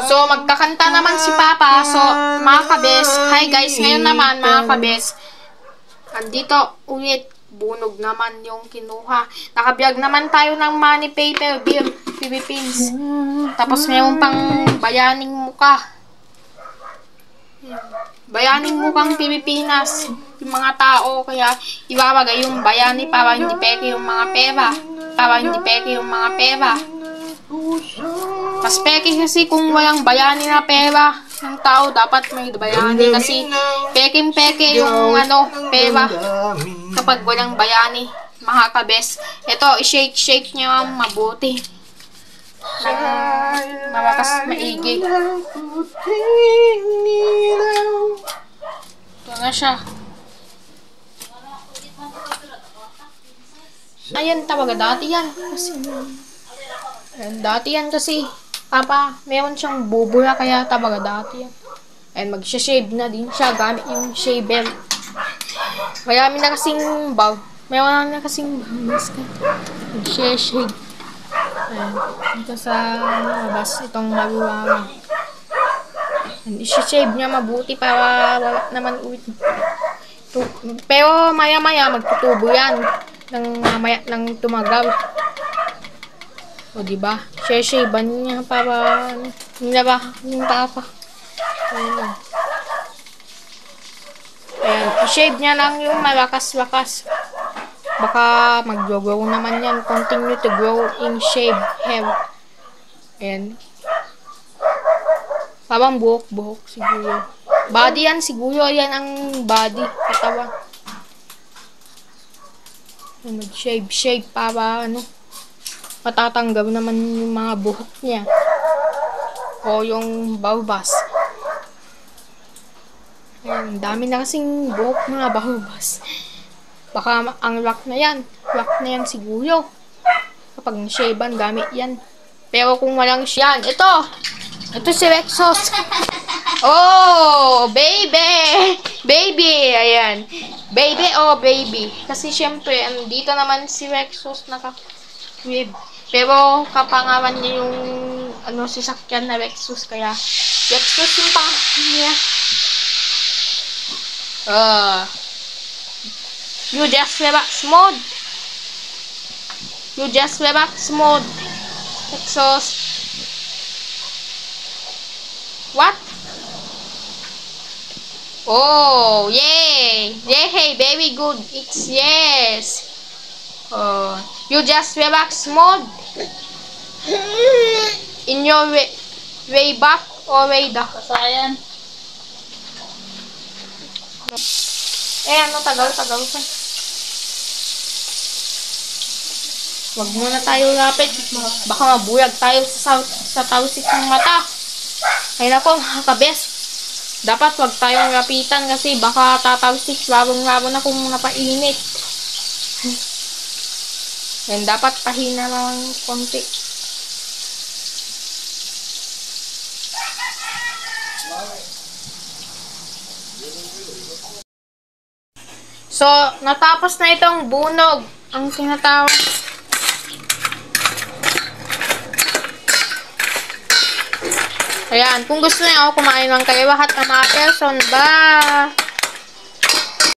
So, magkakanta naman si Papa. So, mga kabes, hi guys, ngayon naman mga kabes, andito ulit, bunog naman yung kinuha. Nakabiyag naman tayo ng money paper bill, Philippines. Tapos mayroon pang bayaning muka. Bayaning mukang Pilipinas. Yung mga tao, kaya iwawagay yung bayani para hindi peke yung mga pera. Para hindi peke yung mga pera. Mas peke kasi kung walang bayani na pera ng tao, dapat may bayani kasi peking-peke yung pera kapag walang bayani, mga kabes. Ito, i-shake-shake niya mabuti. Mawakas maigi. Ito na siya. Ayan, tawaga dati yan. Dati yan kasi, Papa, meron siyang bubura kaya tabaga dati yan. And magsha-shave na din siya gamit yung shaver. Marami na kasing meron na kasing magsha-shave. Ayan, dito sa labas itong maguwawa. And i-shave niya mabuti para wala naman ulit. Pero maya-maya magtutubo yan nang tumagal. O, diba? Share-shaban niya para nilaba yung Papa. Ayan. Ayan. I-shave niya lang yung malakas-lakas. Baka mag-grow naman yan. Continue to grow in shave hair. Ayan. Parang buhok-buhok siguro. Body yan siguro. Yan ang body. Katawan. Mag-shave para matatanggal naman yung mga buhok niya. O yung balbas. Ayan, dami na kasing buhok mga balbas. Baka ang rock na yan. Rock na yan siguro. Kapag nashaban, gamit yan. Pero kung walang yan, ito! Ito si Rexos. Oh! Baby! Baby! Ayan. Baby o baby. Kasi syempre, dito naman si Rexos naka-crib. Pero kapangalan niya yung sasakyan na Lexus, kaya Lexus yung pangalan niya. You just relax mode. You just relax mode. Lexus. What? Oh, yay! Yay, very good. It's yes. You just relax mode. In your way back or way down. Kasayan. Tagal pa. Wag muna tayo lapit. Baka mabuyag tayo sa tausik ng mata. Ay nako, mga kabes. Dapat wag tayong lapitan kasi baka tatawsik labong-labo na kung napainit. Yan, dapat pahina lang konti. So, natapos na itong bunog. Ang tinatawag. Ayan, kung gusto niyo kumain lang kayo lahat ng mga person ba?